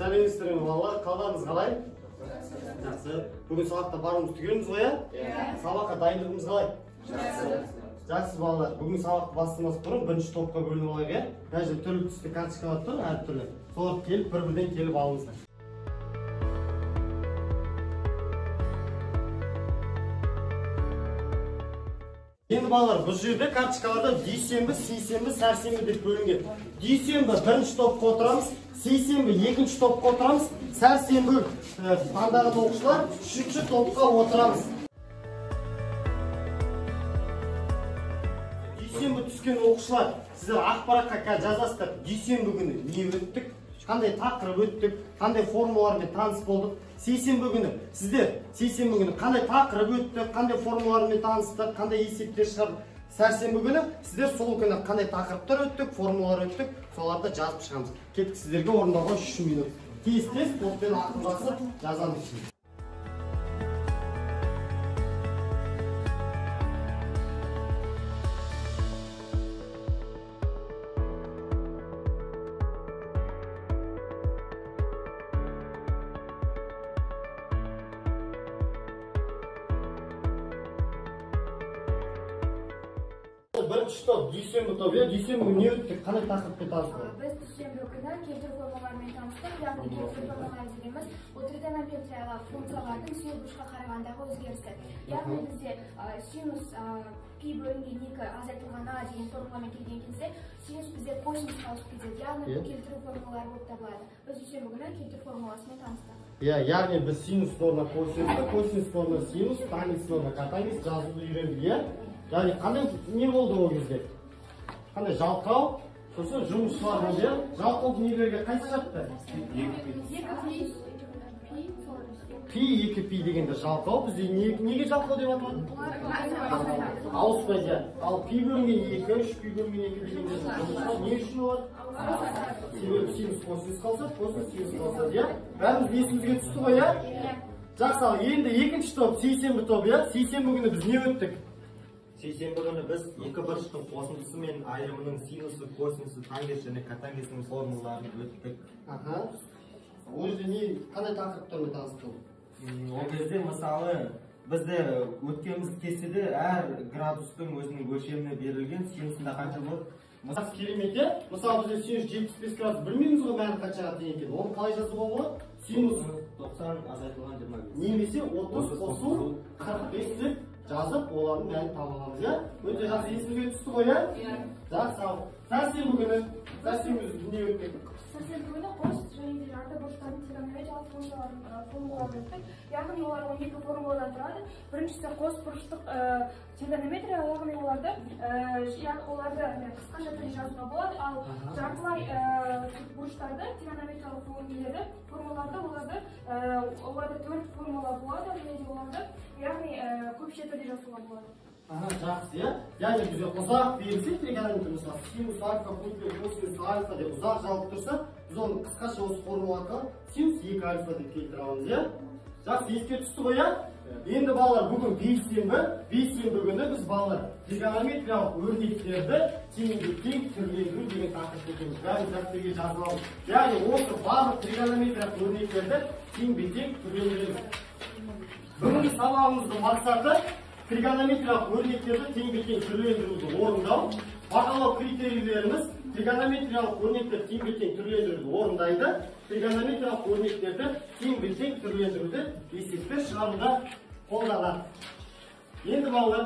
Сәлеметсіздер ме балалар? Қалдарыңыз қалай? Жақсы. Бүгін сабақта баруымыз түгеліміз ғой, иә? Сабаққа дайындығымыз қалай? Жақсы балалар. Бүгін сабақты бастамас бұрын бірінші топқа бөлініп алайық, иә? Мына жерде түрлі түсті карточкалар тұр, әртүрлі. Солар келіп бір-бірден келіп алыңыздар. Енді балалар, бұл жерде карточкаларда дүйсенбі, сейсенбі, сәрсенбі деп бөлінген. Дүйсенбі бірінші топқа отырамыз, сейсенбі екінші топқа отырамыз, сәрсенбі таңдаған оқушылар үшінші топқа отырамыз. Дүйсенбі түскен оқушылар, сіздер ақпаратқа жазасыздар. Дүйсенбі күні не өттік, қандай тақырып өттік, қандай формулалармен таныс болдық. Сейсенбі күні сіздер сейсенбі күні қандай тақырып өтті, қандай формулалармен таныстық, қандай есептер шығардық. Сәрсенбі күні сіздер сол күні қандай тақырыптар өттік, формулалар өттік, соларды жазып шығамыз. Кеттік сіздерге орындауға 3 минут. Тез-тез топпен ақылдасып жазамыз. Бірінші топ, дүйсенбі топ, дүйсенбі күні не өттік, қандай тақырыппен таныс болдық? Біз дүйсенбі күні келтіру формулаларымен таныстық, яғни келтіру формулалары дегеніміз бұл тригонометриялық функциялардың сүйек бұрышқа қарағандағы өзгерісі. Яғни бізде синус пи бөлінген 2 азайтылған а деген формуламен келген кезде синус бізде косинусқа ауысып кетеді. Яғни бұл келтіру формулалары болып табылады. Біз дүйсенбі күні келтіру формуласымен таныстық. Яғни біз синус норма косинус, косинус норма синус, танис норма катанис жазуды үйрендік, иә? Яғни қандай не болды ол кезде? Қандай жалқау, сосын жұмысшылар болды, иә? Жалқау нелерге қайсы жатты? Пи, 2 пи дегенде жалқау, бізде неге жалқау деп аталады? Ауыспайды. Ал пи бөлінген 2, 3 пи бөлінген 2 дегенде жұмысшылар не үшін олар? Себебі синус косинус қалса, косинус синус қалса, иә? Бәріміз есімізге түсті ғой, иә? Жақсы, енді екінші топ, сейсенбі топ, иә? Сейсенбі күні біз не өттік? Сейсенбі күні біз екі бұрыштың қосындысы мен айырымының синусы, косинусы, тангенс және котангенсінің формулаларын өттік. Ол жерде қандай тақырыптармен таныстық? Ол кезде мысалы бізде өткеніміз кестеде әр градустың өзінің өлшеміне берілген синусында қанша болады? Мысалы керемет, иә? Мысалы бізде синус 75 градус білмейміз ғой бәрі қаншаға тең екенін. Оны қалай жазуға болады? Синус 90 азайтылған 25. Немесе 30 қосу 45 деп жазып, олардың мәнін таба аламыз, иә? Өте жақсы есімге түсті ғой, иә? Жақсы, сәрсенбі күні не өттік? Сәрсенбі күні қос және жарты бұрыштардың тригонометриялық формулаларын өттік. Яғни олар 12 формуладан тұрады. Біріншісі қос бұрыштық тригонометрия, яғни оларды қысқаша түрде жазуға болады, ал жартылай бұрыштарды тригонометриялық формулаларды оларды 4 формула болады, оларды яғни көпше түрде жазуға болады. Жақсы, иә? Яғни бізде ұзақ берілсе, тригонометрия мысалы синус альфа, косинус альфа деп ұзақ жазылып тұрса, біз оны қысқаша осы формула арқылы синус 2 альфа деп келтіре аламыз, иә? Жақсы, еске түсті ғой, иә? Енді балалар, бүгін бейсенбі күні біз балалар тригонометриялық өрнектерді тең түрлендіру деген тақырып өтеміз. Бәрін дәптерге жазып аламыз. Яғни осы барлық тригонометриялық өрнектерді тең түрлендіреміз. Бүгінгі сабағымыздың мақсаты тригонометриялық өрнектерді тең түрлендіруді орындау. Бағалау критерийлеріміз тригонометриялық өрнектер тең түрлендіруді орындайды. Тригонометриялық өрнектерді тең түрлендіруді есептер шығаруда қолданады. Енді балалар,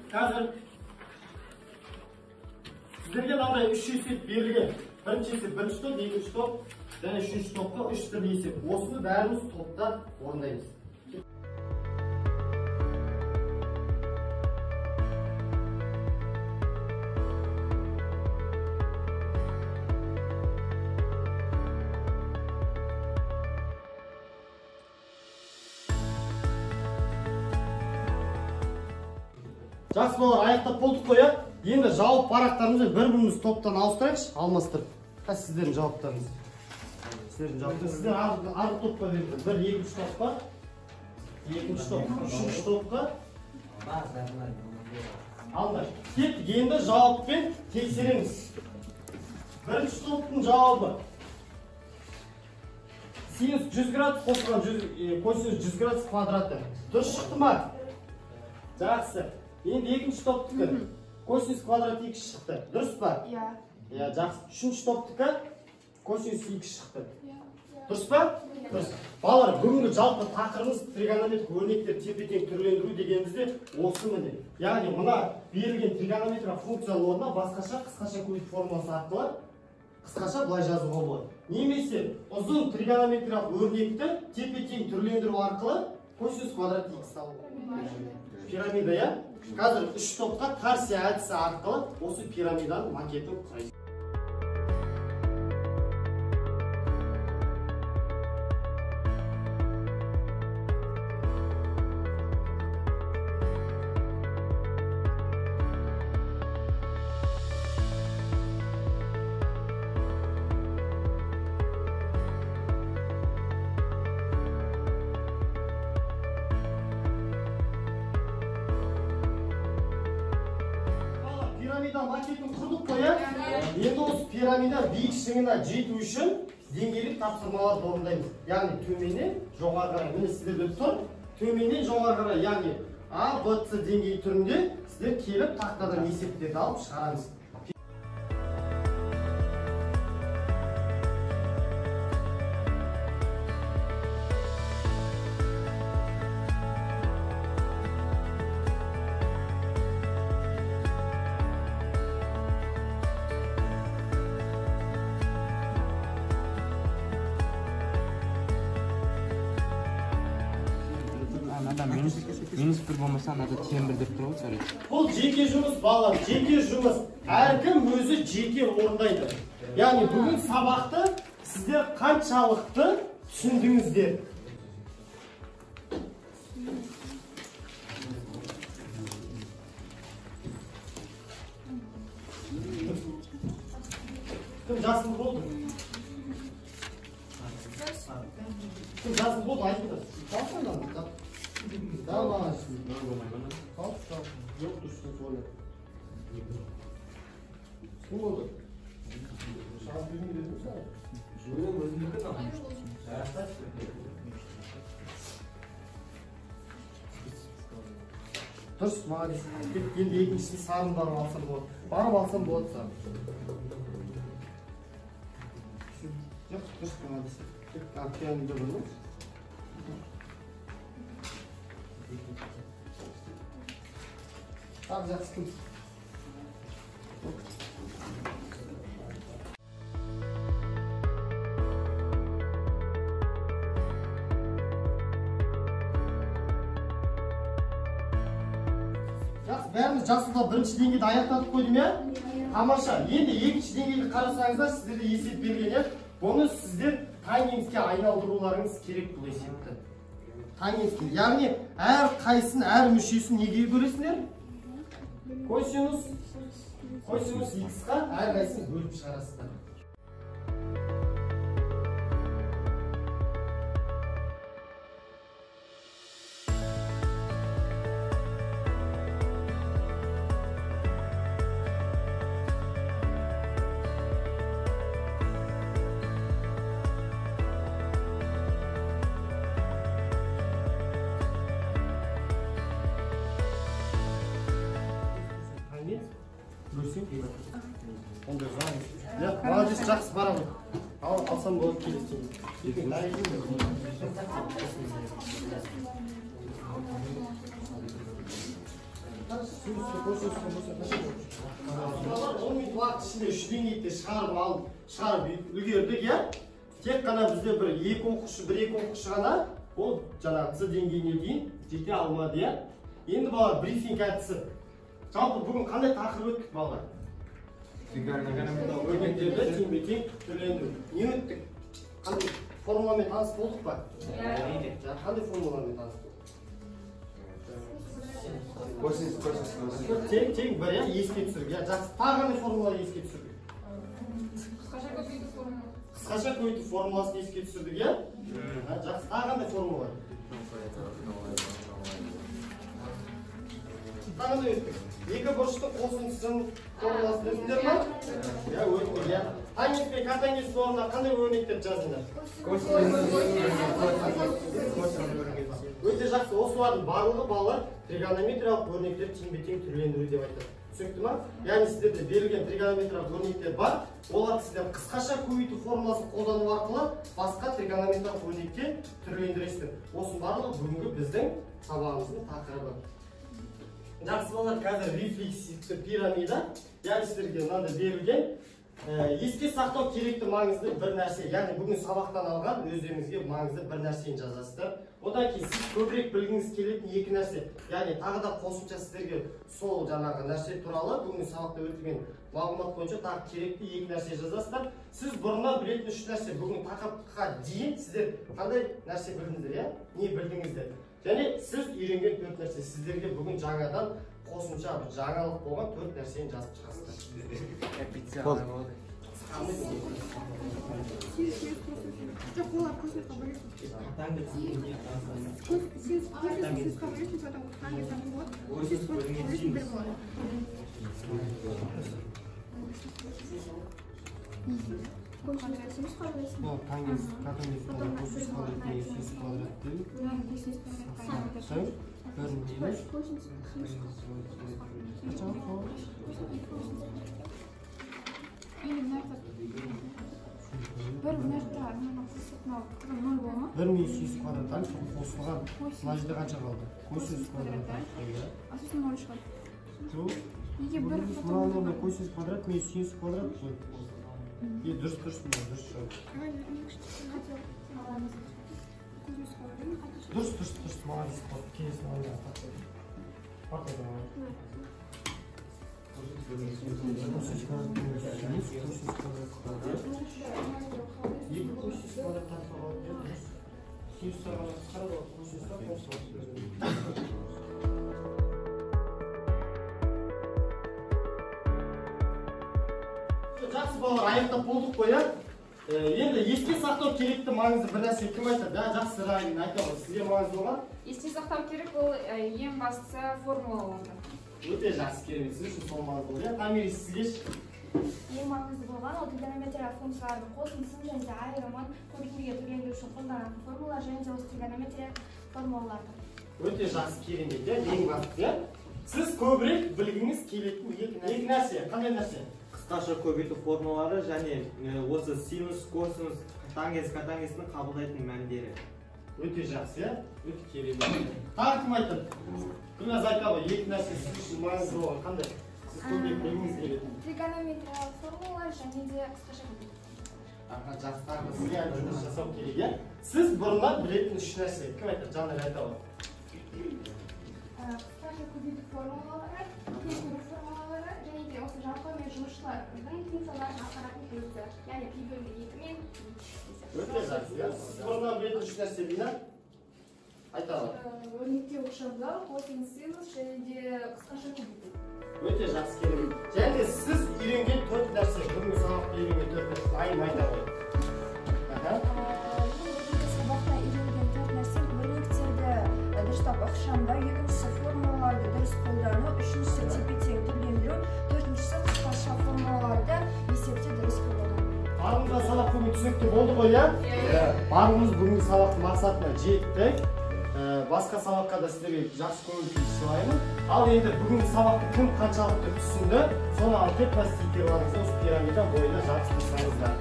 қазір сіздерге мынандай 3 есеп берілген. Бірінші есеп бірінші топ, екінші топ және үшінші топқа 3 түрлі есеп. Осыны бәріміз топта орындаймыз. Жақсы балалар, аяқтап болдық қой, иә? Енді жауап парақтарымызды бір-біріміз топтан ауыстырайықшы, алмастырып. Қайсы сіздердің жауаптарыңыз? Сіздер арғы топқа беріңіздер. Бір, екінші топқа, екінші топ, үшінші топқа. Алдар. Кеттік, енді жауаппен тексереміз. Бірінші топтың жауабы синус 100 градус қосылған косинус 100 градус квадраты. Дұрыс шықты ма? Жақсы. Енді екінші топтікі. Косинус квадрат 2 шықты. Дұрыс па? Иә, жақсы. Үшінші топтікі косинус 2 шықты. Дұрыс па? Дұрыс. Балалар, бүгінгі жалпы тақырыбымыз тригонометрик өрнектер тепе-тең түрлендіру дегенімізде осы міне. Яғни мына берілген тригонометрик функциялы орнына басқаша қысқаша көйт формуласы арқылы қысқаша былай жазуға болады. Немесе ұзын тригонометрик өрнекті тепе-тең түрлендіру арқылы косинус квадрат 2 салу. Пирамида, я? Қазір үш топқа қарсы әдісі арқылы осы пирамиданың макетін құрайсыз. Пирамида макетін құрдық қоя. Енді осы пирамида биік шыңына жету үшін деңгейлік тапсырмаларды орындаймыз. Яғни төменнен жоғары қарай. Міне сіздерде тұр. Төменнен жоғары қарай, яғни А, Б, С деңгей түрінде сіздер келіп тақтадан есептерді алып шығарамыз. Минус бір болмаса, анада тең бір деп тұрау сәрі. Бұл жеке жұмыс, балалар, жеке жұмыс. Әркім өзі жеке орындайды. Яғни бүгін сабақты сіздер қаншалықты түсіндіңіздер? Кім жасыл болды? Кім жасыл болды? Айтыңдар. Қалсаңдар. Да, мама. Қалып, жоқ тұрсын солы. Кім болды? Шағыз бермей дедім сәр? Жойым өзімдікі там. Дұрыс, молодец. Енді екіншісін сарын барып алсам болады. Барып алсам болады сарын. Жоқ, дұрыс, молодец. Пирамида болмыз. Так, жақсы күн. Жақсы, бәріміз жасылда бірінші деңгейді аяқтатып қойдым, я? Тамаша. Енді екінші деңгейді қарасаңыздар, сіздерде есеп берген, я? Бұны сіздер тангенске айналдыруларыңыз керек бұл есепті. Тангенске. Яғни, әр қайсын, әр мүшесін неге көресіңдер? Косинус x-қа әр қайсын бөліп шығарасыздар. Молодец, жақсы бара ғой. Алсам болады келістен. Уақыт ішінде үш деңгейді шығарып үлгердік, я? Тек қана бізде бір-екі оқушы ғана ол жаңағы С деңгейіне дейін жете алмады, я? Енді балар брифинг әдісі. Жалпы бүгін қандай тақырып өттік балар? Өрнектерді теңбе-тең түрлендіру. Не өттік? Қандай формуламен таныс болдық па? Қандай формуламен таныс болдық? Тең бір, еске түсірік. Жақсы, тағаны формуланы еске түсірдік. Қысқаша көйті формуласын еске түсірдік, я? Жақсы, тағаны формула. Тағаны өттік. Екі бұрыштың қосындысын формуласын өттіңдер ма? Өттік, Таңес пен катаңес орнына қандай өрнектерді жаздыңдар? Өте жақсы. Осылардың барлығы балалар тригонометриялық өрнектерді теңбе-тең түрлендіру деп айтады. Түсінікті ма? Яғни сіздерде берілген тригонометриялық өрнектер бар. Олар сіздер қысқаша көбейту формуласын қолдану арқылы басқа тригонометриялық өрнекке түрлендіресіздер. Осының барлығы бүгінгі біздің сабағымыздың тақырыбы. Жақсы балалар, қазір рефлексивті пирамида, яғни сіздерге мынандай берілген еске сақтау керекті маңызды бір нәрсе, яғни бүгін сабақтан алған өздеріңізге маңызды бір нәрсені жазасыздар. Одан кейін сіз көбірек білгіңіз келетін екі нәрсе, яғни тағы да қосымша сіздерге сол жаңағы нәрсе туралы бүгін сабақта өтілген мағлұмат бойынша тағы керекті екі нәрсе жазасыздар. Сіз бұрыннан білетін үш нәрсе, бүгін тақырыпқа дейін сіздер қандай нәрсе білдіңіздер, иә? Не білдіңіздер? Және сіз үйренген төрт нәрсе, сіздерге бүгін жаңадан қосымша жаңалық болған төрт нәрсені жазып шығасыздар. Bir mi 100 kvadrattan қосылған мына жерде қанша қалды? 900 квадраттан. Асосын 0 шығады. Жоқ. Неге бір мына 900 квадрат, мен 100 квадрат қой. Дұрыс шығады. Дұрыс, молодец. Келесі алға тақтай. Артада. 900 квадрат. 200 квадраттан қалады. 100 сағат қарады, 900 сағат жақсы балалар, аяқтап болдық қой, иә? Енді еске сақтау керекті маңызды бір нәрсе кім айтады? Жақсы райын айтамыз. Сізге маңызды болған? Есте сақтау керек, ол ең бастысы формулаларды. Өте жақсы, керемет. Сіз үшін сол маңызды болды, иә? Тамир, сізге ең маңызды болған ол тригонометриялық функциялардың қосындысын және де айырымын көбейтуге түрлендіру үшін қолданатын формулалар және де осы тригонометриялық формулаларды. Өте жақсы, керемет, иә? Ең бастысы, иә? Сіз көбірек білгіңіз келетін екі нәрсе. Қандай нәрсе? Қысқаша көбейту формулалары және осы синус, косинус, катангестің қабылдайтын мәндері. Өте жақсы, иә? Өте керемет. Тағы кім айтады? Гүлназ айтады, екі нәрсе сіз үшін маңызды болған қандай? Сіз көбірек білгіңіз келетін. Тригонометриялық формулалар және де қысқаша көбейту. Жақсы, тағы сізге жұмыс жасау керек, иә? Сіз бұрыннан білетін үш нәрсе. Кім айтады? Жанар айтады. Қысқаша көбейту формулалары, теңдеу формулалары және де осы жалпы мен жұмысшылардың функцияларын атқаратын көзі, яғни пи бөлінген 2 мен Өте жақсы, иә? Сіз бұрыннан білетін үш нәрсе Лина? Айтады. Өрнекте оқшаулау, косинус, синус және де қысқаша көбейту. Өте жақсы, керемет. Және сіз үйренген төрт нәрсе, бүгінгі сабақта үйренген төрт нәрсе, айым айта ғой. Сабақта үйренген төрт нәрсе өрнектерді дұрыстап ықшамдау, екіншісі формулаларды дұрыс қолдану, үшіншісі тепе-тең түрлендіру, төртіншісі қысқаша формулаларды есепте дұрыс қолдану. Барлығымызға сабақ бүгін түсінікті болды ғой, иә? Барлығымыз бүгінгі сабақтың мақсатына жеттік. Басқа сабаққа да сіздерге жақсы көңіл күй сыйлаймын. Ал енді бүгінгі сабақты кім қаншалықты түсінді, соны алып кетіп стикерлеріңізді осы пирамида бойына жабыстырсаңыздар.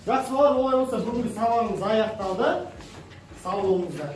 Жақсы балалар, олай болса бүгінгі сабағымыз аяқталды. Сау болыңыздар.